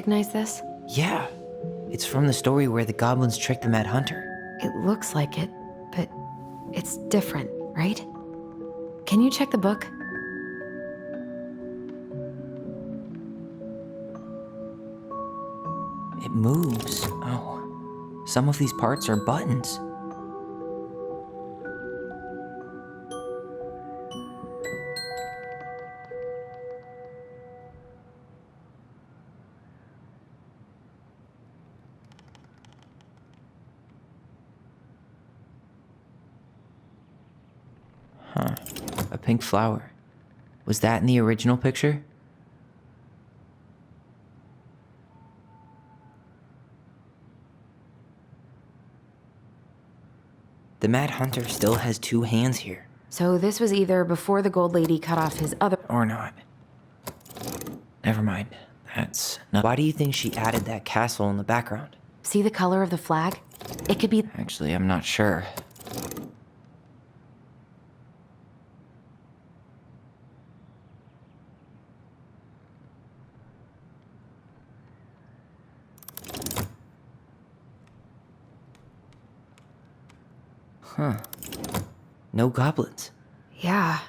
recognize this? Yeah, it's from the story where the goblins tricked the Mad Hunter. It looks like it, but it's different, right? Can you check the book? It moves. Oh, some of these parts are buttons. Huh, a pink flower. Was that in the original picture? The Mad Hunter still has 2 hands here. So this was either before the gold lady cut off his other... Or not. Never mind. That's not... Why do you think she added that castle in the background? See the color of the flag? It could be... Actually, I'm not sure. Huh. No goblins. Yeah.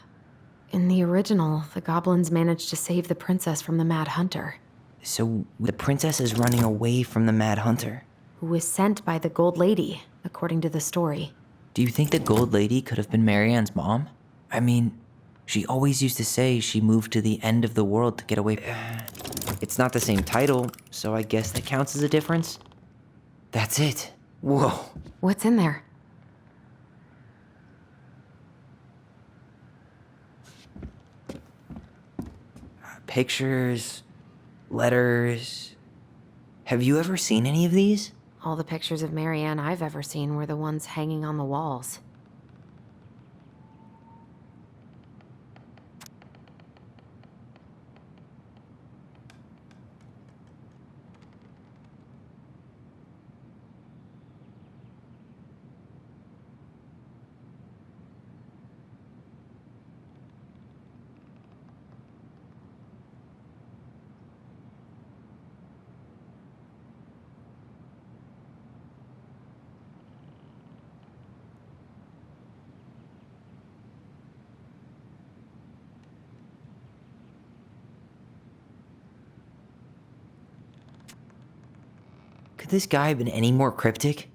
In the original, the goblins managed to save the princess from the Mad Hunter, So the princess is running away from the Mad Hunter. who was sent by the gold lady, according to the story. Do you think the gold lady could have been Marianne's mom? I mean, she always used to say she moved to the end of the world to get away. It's not the same title, so I guess that counts as a difference. That's it. Whoa. What's in there? Pictures, letters. Have you ever seen any of these? All the pictures of Marianne I've ever seen were the ones hanging on the walls. Could this guy have been any more cryptic?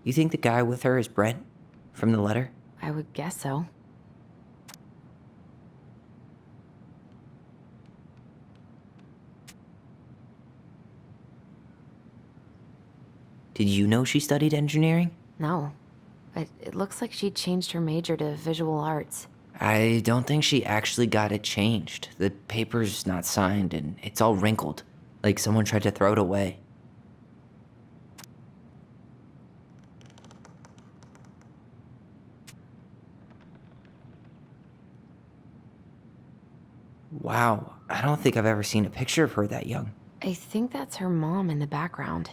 You think the guy with her is Brent from the letter? I would guess so. Did you know she studied engineering? No. But it looks like she changed her major to visual arts. I don't think she actually got it changed. The paper's not signed and it's all wrinkled, like someone tried to throw it away. Wow, I don't think I've ever seen a picture of her that young. I think that's her mom in the background.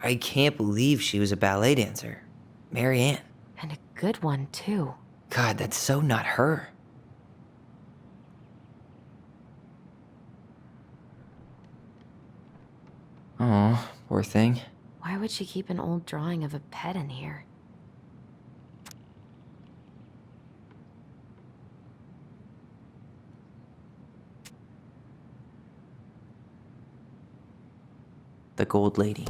I can't believe she was a ballet dancer. Marianne. And a good one, too. God, that's so not her. Oh, poor thing. Why would she keep an old drawing of a pet in here? The gold lady.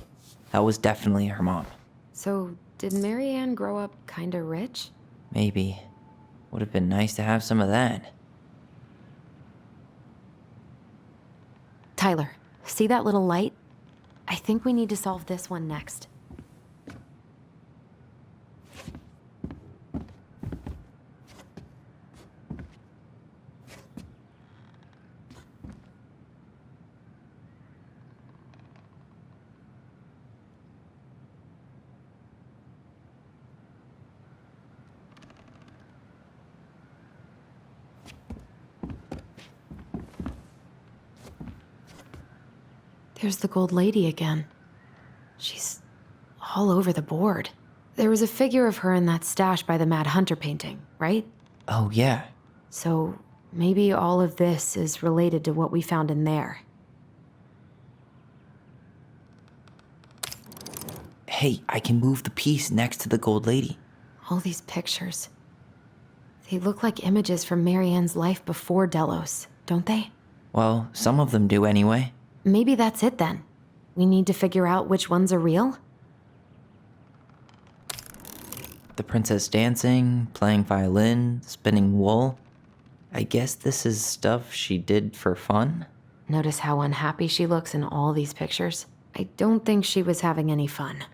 That was definitely her mom. So, did Marianne grow up kinda rich? Maybe. Would have been nice to have some of that. Tyler, see that little light? I think we need to solve this one next. There's the gold lady again. She's all over the board. There was a figure of her in that stash by the Mad Hunter painting, right? Oh, yeah. So maybe all of this is related to what we found in there. Hey, I can move the piece next to the gold lady. All these pictures. They look like images from Marianne's life before Delos, don't they? Well, some of them do anyway. Maybe that's it then. We need to figure out which ones are real? The princess dancing, playing violin, spinning wool. I guess this is stuff she did for fun? Notice how unhappy she looks in all these pictures? I don't think she was having any fun.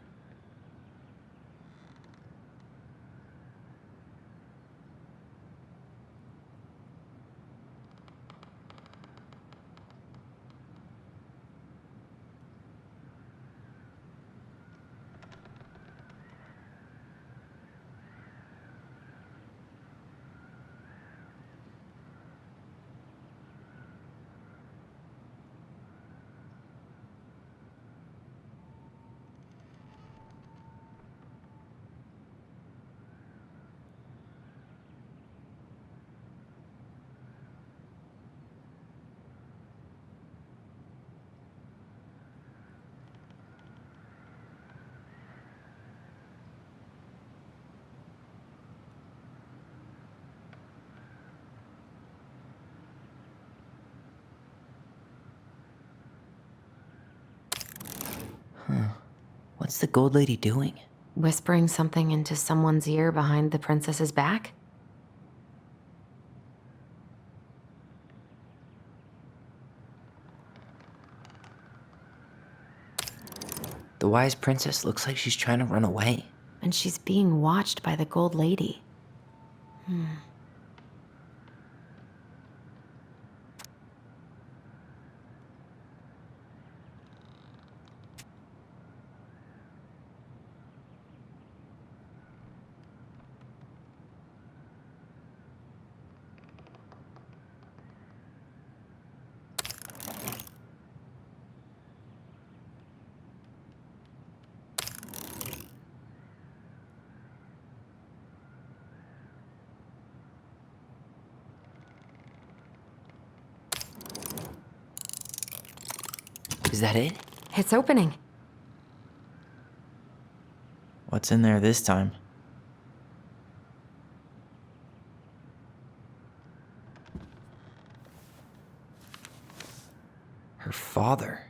What's the gold lady doing? Whispering something into someone's ear behind the princess's back? The wise princess looks like she's trying to run away. And she's being watched by the gold lady. Is that it? It's opening. What's in there this time? Her father.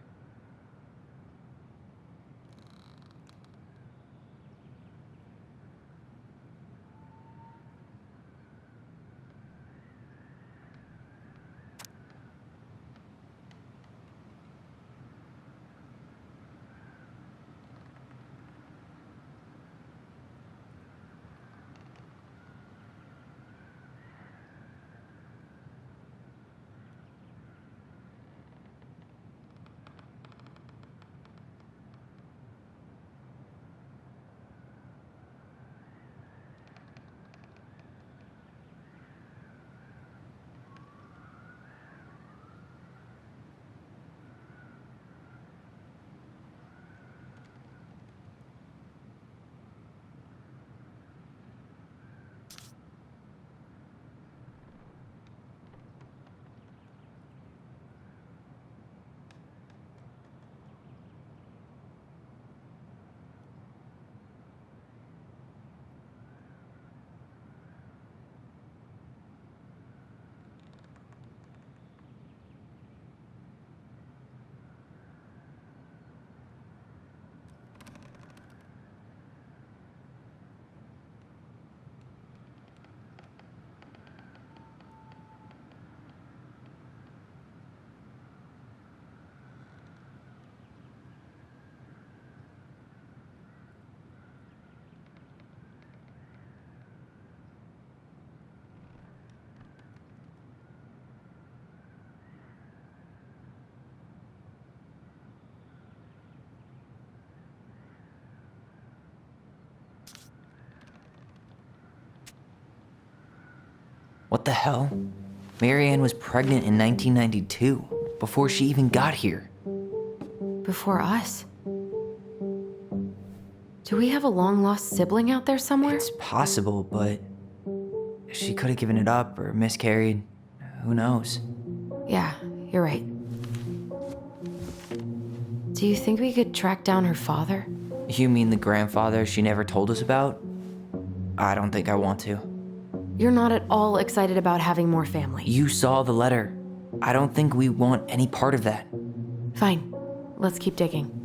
What the hell? Marianne was pregnant in 1992, before she even got here. Before us? Do we have a long-lost sibling out there somewhere? It's possible, but she could have given it up or miscarried. Who knows? Yeah, you're right. Do you think we could track down her father? You mean the grandfather she never told us about? I don't think I want to. You're not at all excited about having more family. You saw the letter. I don't think we want any part of that. Fine. Let's keep digging.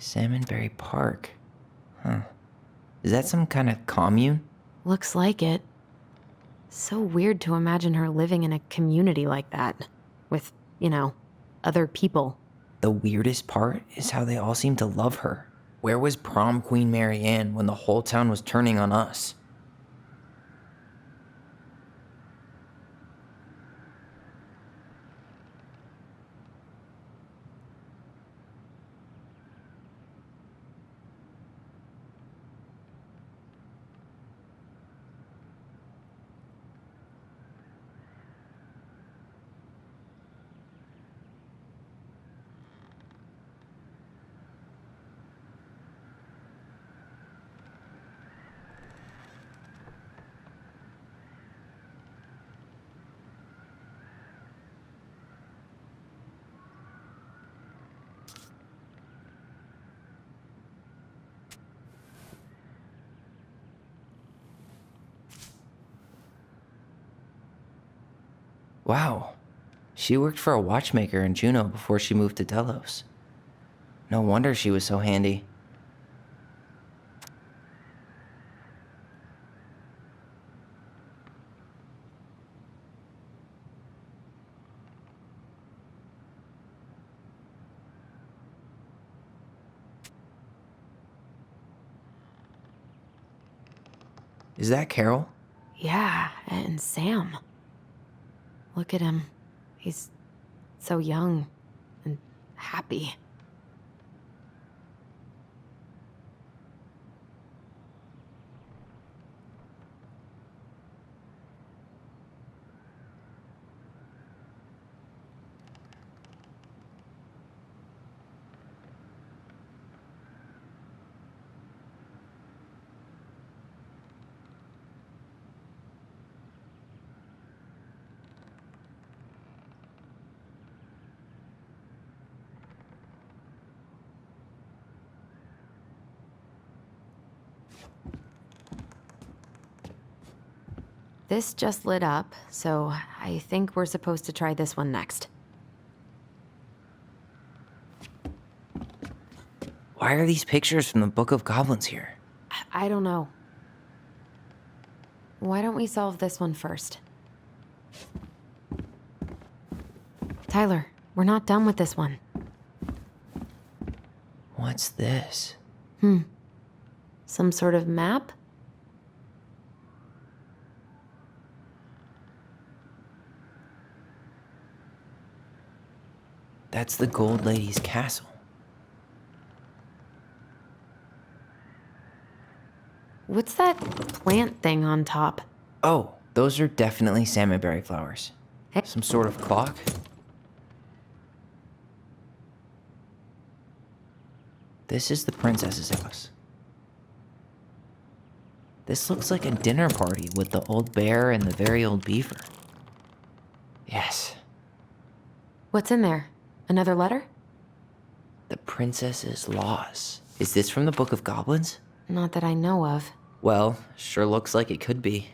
Salmonberry Park. Huh. Is that some kind of commune? Looks like it. So weird to imagine her living in a community like that. With, other people. The weirdest part is how they all seem to love her. Where was prom queen Mary Ann when the whole town was turning on us? Wow. She worked for a watchmaker in Juneau before she moved to Delos. No wonder she was so handy. Is that Carol? Yeah, and Sam. Look at him. He's so young and happy. This just lit up, so I think we're supposed to try this one next. Why are these pictures from the Book of Goblins here? I don't know. Why don't we solve this one first? Tyler, we're not done with this one. What's this? Some sort of map? That's the Gold Lady's castle. What's that plant thing on top? Oh, those are definitely salmonberry flowers. Hey. Some sort of clock? This is the princess's house. This looks like a dinner party with the old bear and the very old beaver. Yes. What's in there? Another letter? The princess's laws. Is this from the Book of Goblins? Not that I know of. Well, sure looks like it could be.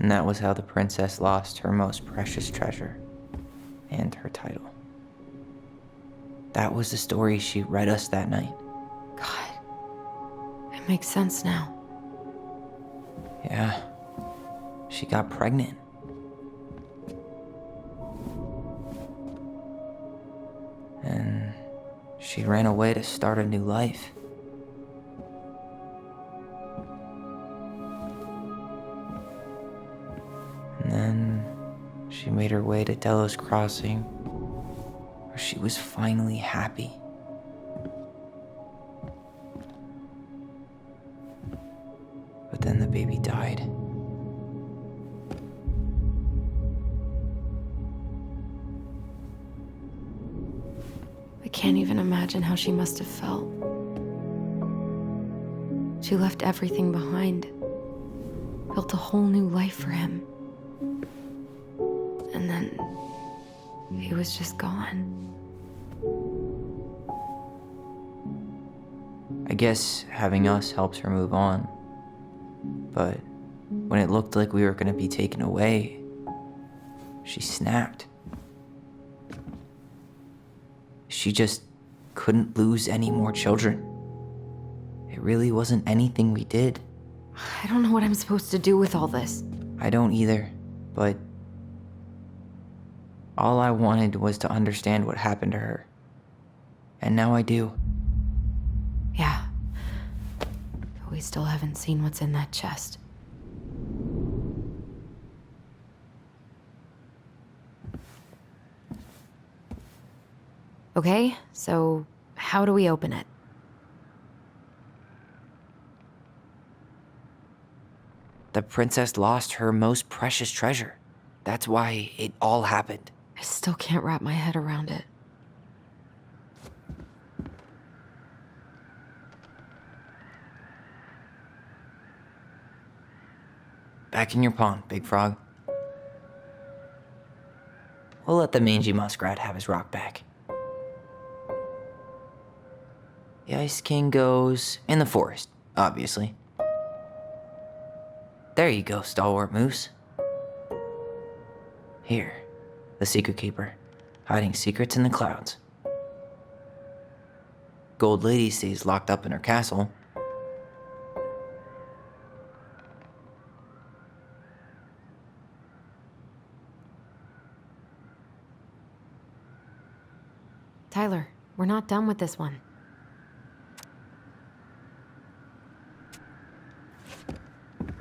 And that was how the princess lost her most precious treasure and her title. That was the story she read us that night. God, it makes sense now. Yeah, she got pregnant. And she ran away to start a new life. And then she made her way to Delos Crossing, where she was finally happy. But then the baby died. I can't even imagine how she must have felt. She left everything behind, built a whole new life for him. And then he was just gone. I guess having us helps her move on. But when it looked like we were going to be taken away, she snapped. She just couldn't lose any more children. It really wasn't anything we did. I don't know what I'm supposed to do with all this. I don't either, but all I wanted was to understand what happened to her. And now I do. Yeah. But we still haven't seen what's in that chest. Okay, so how do we open it? The princess lost her most precious treasure. That's why it all happened. I still can't wrap my head around it. Back in your pond, Big Frog. We'll let the mangy muskrat have his rock back. The Ice King goes in the forest, obviously. There you go, stalwart moose. Here, the secret keeper, hiding secrets in the clouds. Gold Lady stays locked up in her castle. Tyler, we're not done with this one.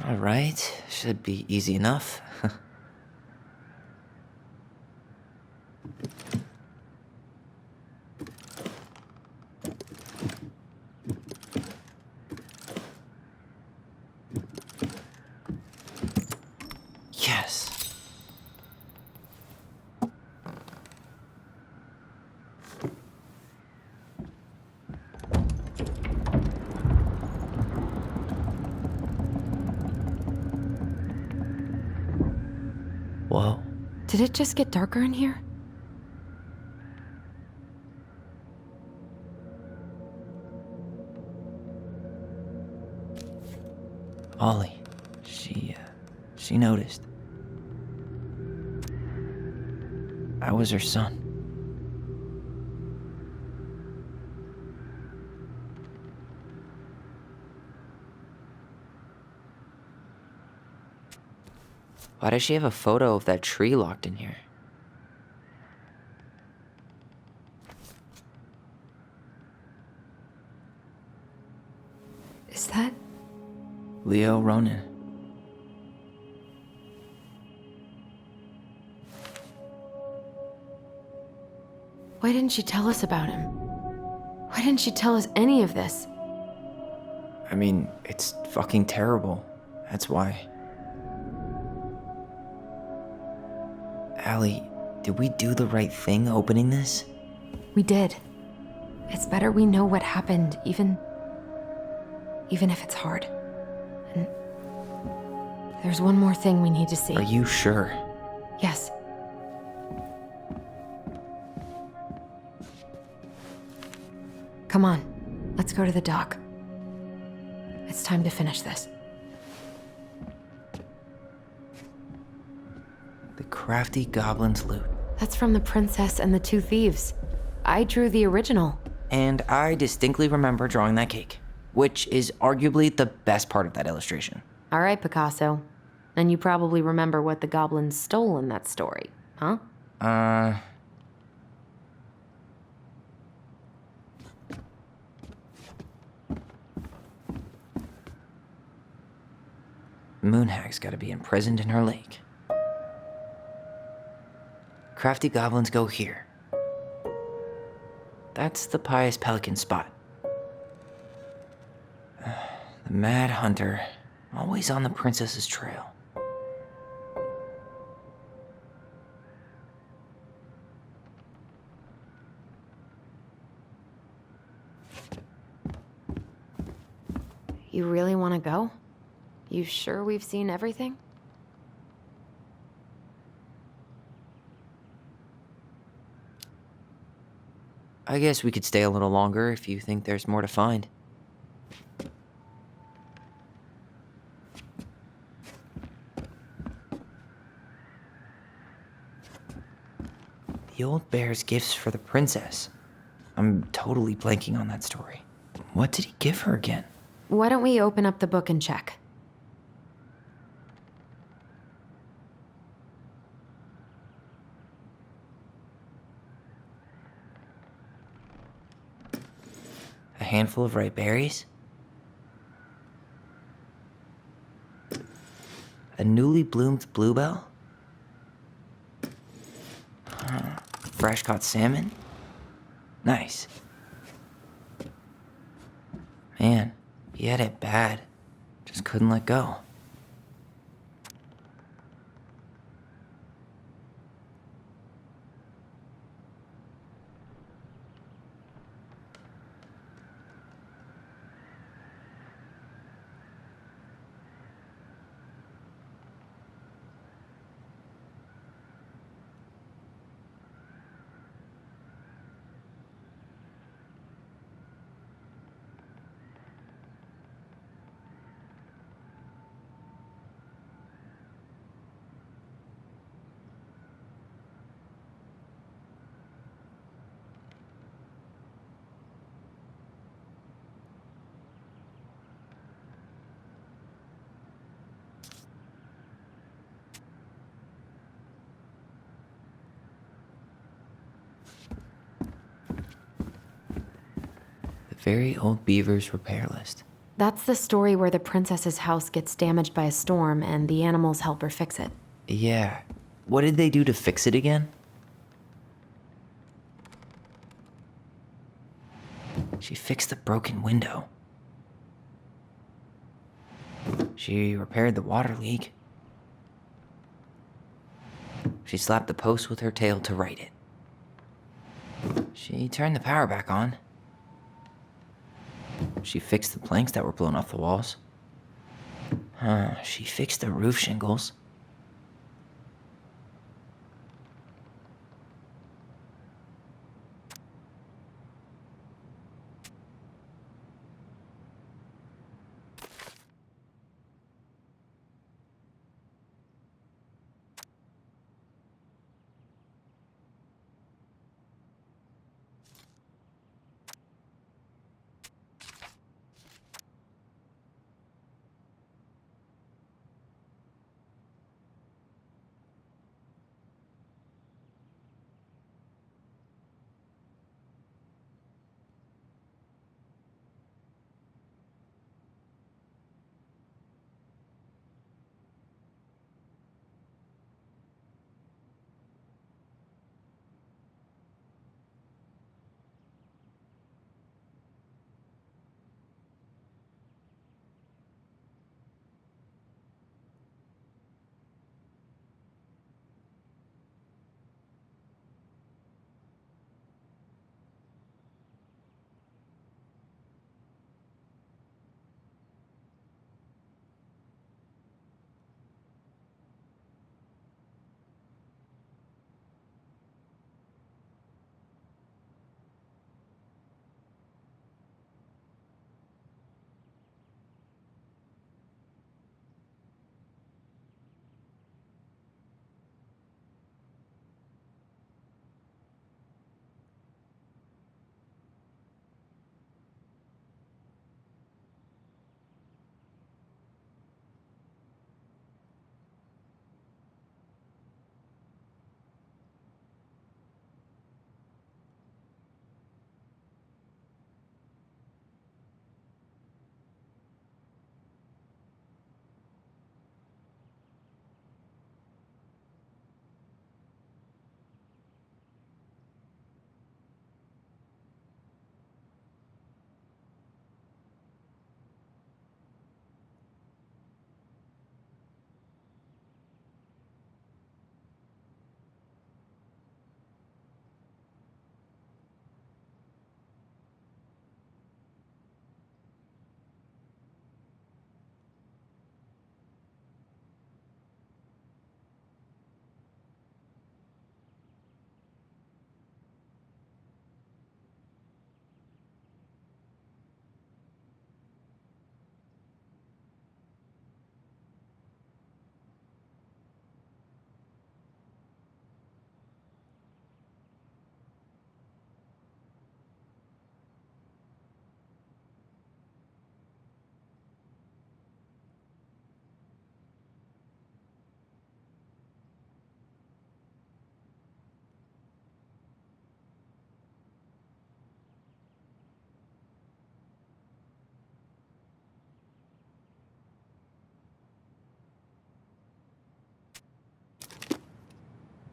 All right, should be easy enough. Yes. Whoa. Did it just get darker in here? Ollie. She noticed. I was her son. Why does she have a photo of that tree locked in here? Is that... Leo Ronan. Why didn't she tell us about him? Why didn't she tell us any of this? I mean, it's fucking terrible. That's why. Allie, did we do the right thing opening this? We did. It's better we know what happened, even if it's hard. And there's one more thing we need to see. Are you sure? Yes. Come on, let's go to the dock. It's time to finish this. The crafty goblin's loot. That's from The Princess and the Two Thieves. I drew the original. And I distinctly remember drawing that cake, which is arguably the best part of that illustration. All right, Picasso. And you probably remember what the goblins stole in that story, huh? Moonhag's gotta be imprisoned in her lake. Crafty goblins go here. That's the pious pelican spot. The mad hunter, always on the princess's trail. You really want to go? You sure we've seen everything? I guess we could stay a little longer if you think there's more to find. The old bear's gifts for the princess. I'm totally blanking on that story. What did he give her again? Why don't we open up the book and check? A handful of ripe berries? A newly bloomed bluebell? Fresh caught salmon? Nice. Man, he had it bad. Just couldn't let go. Very old beaver's repair list. That's the story where the princess's house gets damaged by a storm and the animals help her fix it. Yeah. What did they do to fix it again? She fixed the broken window. She repaired the water leak. She slapped the post with her tail to right it. She turned the power back on. She fixed the planks that were blown off the walls. She fixed the roof shingles.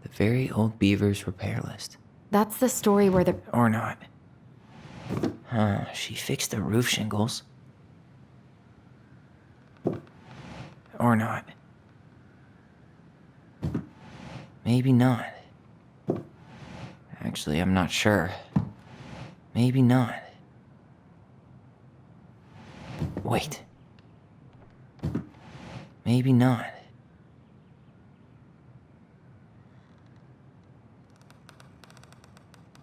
The very old beaver's repair list. That's the story where the... Or not. She fixed the roof shingles. Or not. Maybe not. Actually, I'm not sure. Maybe not. Wait. Maybe not.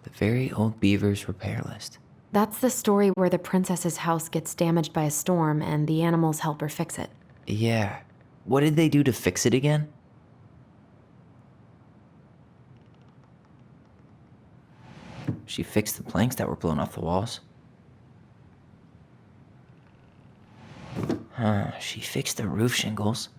The very old beaver's repair list. That's the story where the princess's house gets damaged by a storm and the animals help her fix it. Yeah. What did they do to fix it again? She fixed the planks that were blown off the walls. She fixed the roof shingles.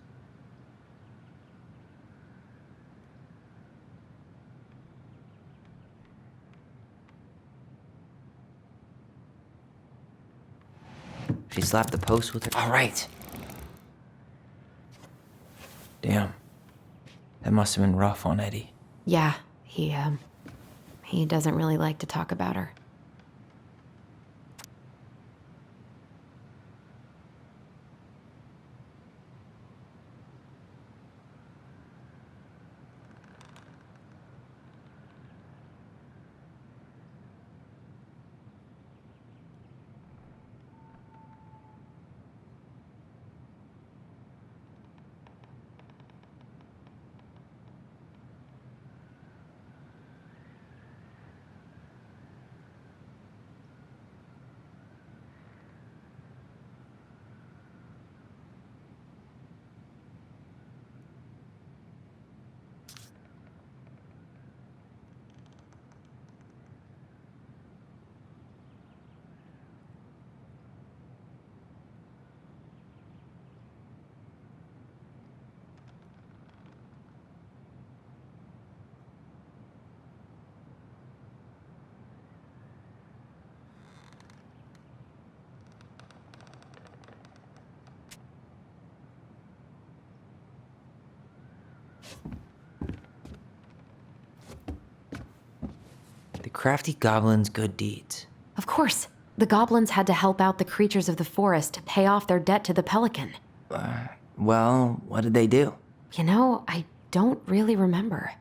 She slapped the post with her... All right. Damn. That must have been rough on Eddie. Yeah, he doesn't really like to talk about her. The crafty goblin's good deeds. Of course, the goblins had to help out the creatures of the forest to pay off their debt to the pelican. Well, what did they do? You know, I don't really remember.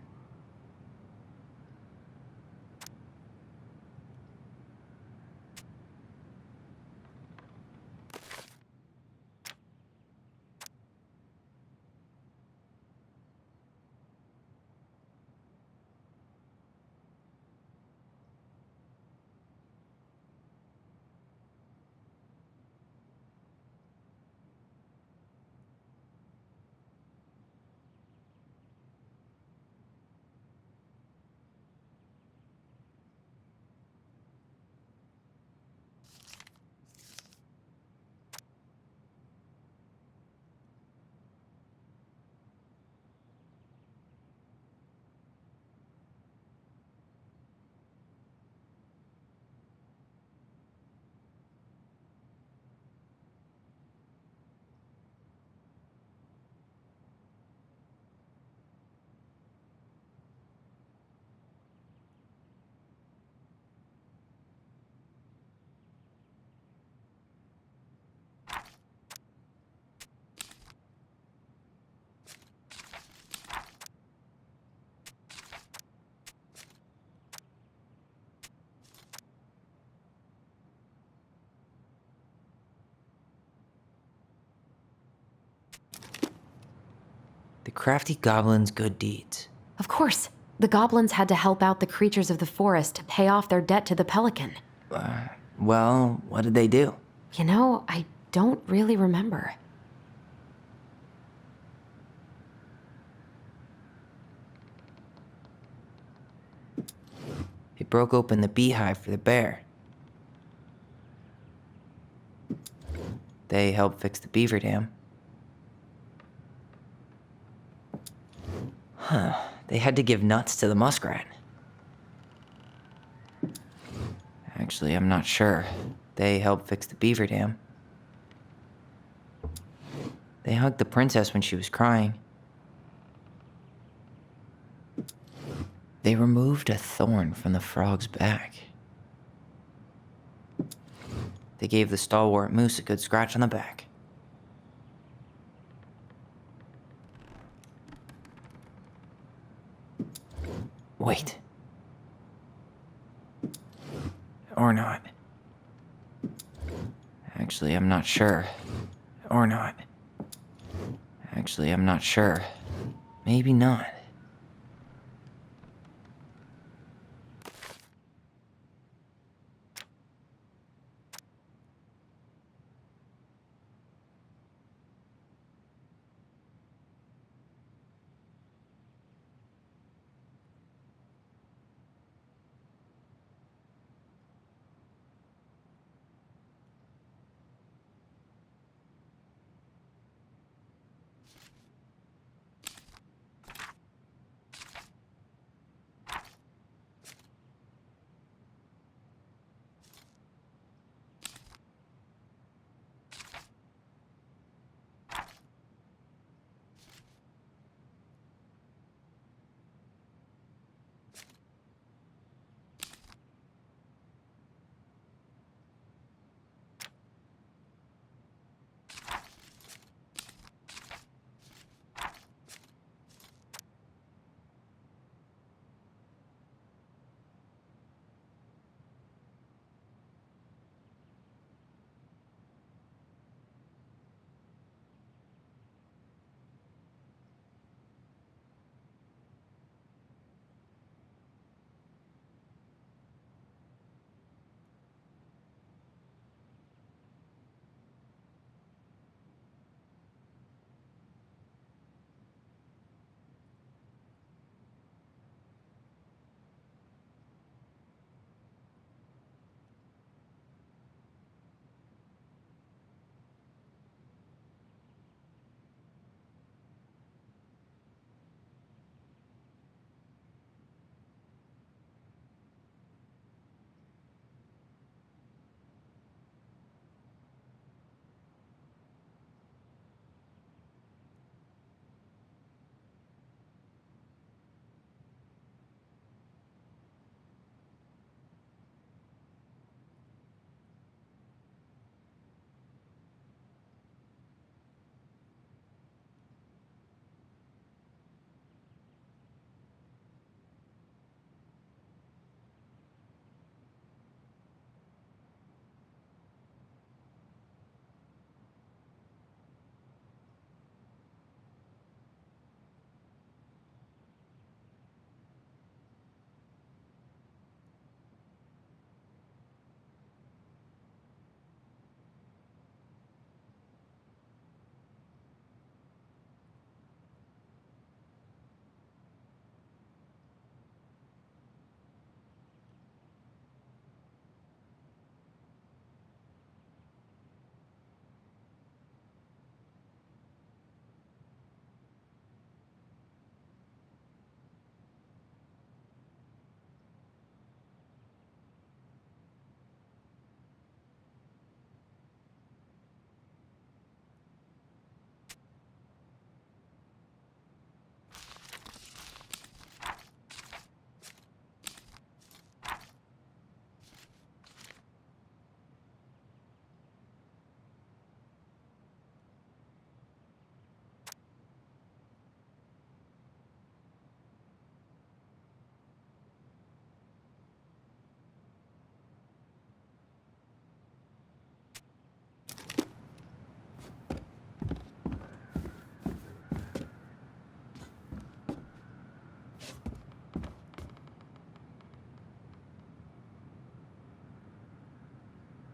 The crafty goblin's good deeds. Of course, the goblins had to help out the creatures of the forest to pay off their debt to the pelican. Well, what did they do? You know, I don't really remember. They broke open the beehive for the bear. They helped fix the beaver dam. They had to give nuts to the muskrat. Actually, I'm not sure. They helped fix the beaver dam. They hugged the princess when she was crying. They removed a thorn from the frog's back. They gave the stalwart moose a good scratch on the back. Wait. Or not. Actually, I'm not sure. Or not. Actually, I'm not sure. Maybe not.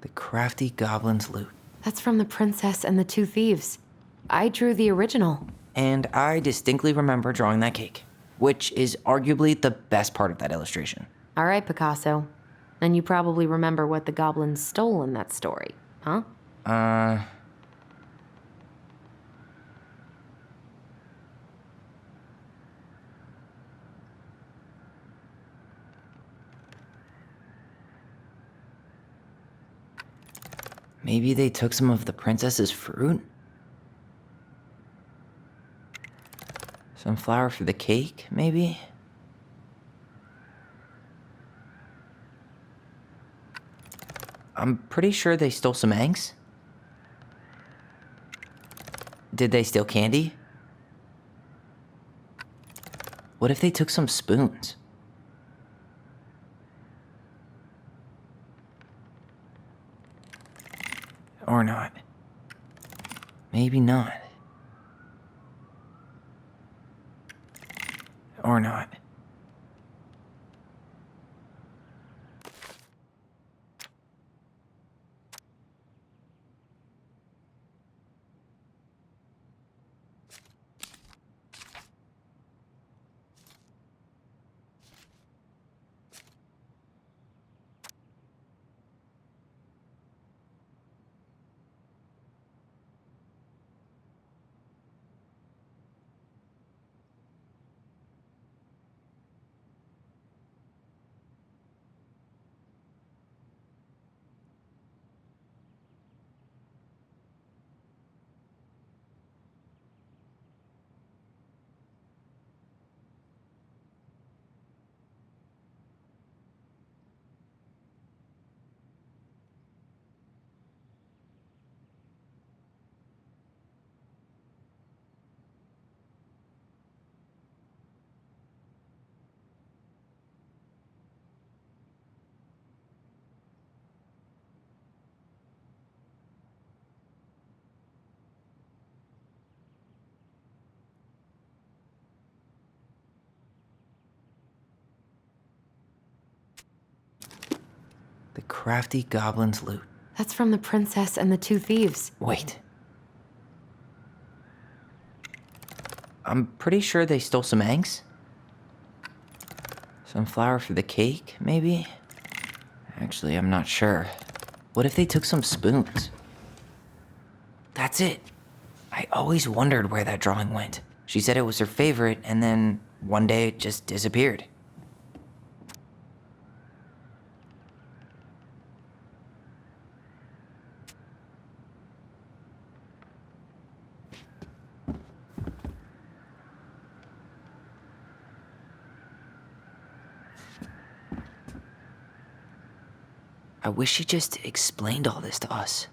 The crafty goblin's loot. That's from The Princess and the Two Thieves. I drew the original. And I distinctly remember drawing that cake, which is arguably the best part of that illustration. All right, Picasso. And you probably remember what the goblins stole in that story, huh? Maybe they took some of the princess's fruit? Some flour for the cake, maybe? I'm pretty sure they stole some eggs. Did they steal candy? What if they took some spoons? Or not. Maybe not. Or not. The crafty goblin's loot. That's from the princess and the two thieves. Wait. I'm pretty sure they stole some eggs. Some flour for the cake, maybe? Actually, I'm not sure. What if they took some spoons? That's it. I always wondered where that drawing went. She said it was her favorite, and then one day it just disappeared. I wish she just explained all this to us.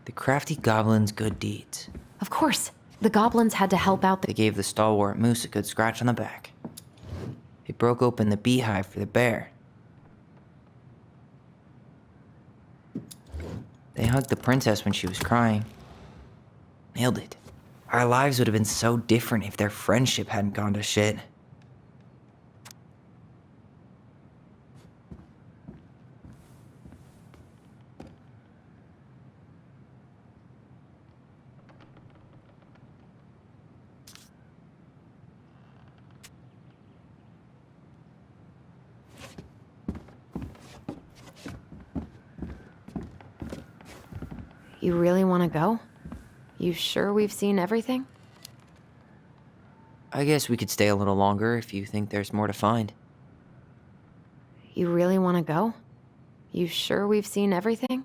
The crafty goblin's good deeds. Of course. The goblins had to help out They gave the stalwart moose a good scratch on the back. They broke open the beehive for the bear. They hugged the princess when she was crying. Nailed it. Our lives would have been so different if their friendship hadn't gone to shit. You really want to go? You sure we've seen everything? I guess we could stay a little longer if you think there's more to find. You really want to go? You sure we've seen everything?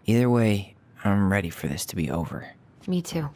Either way, I'm ready for this to be over. Me too.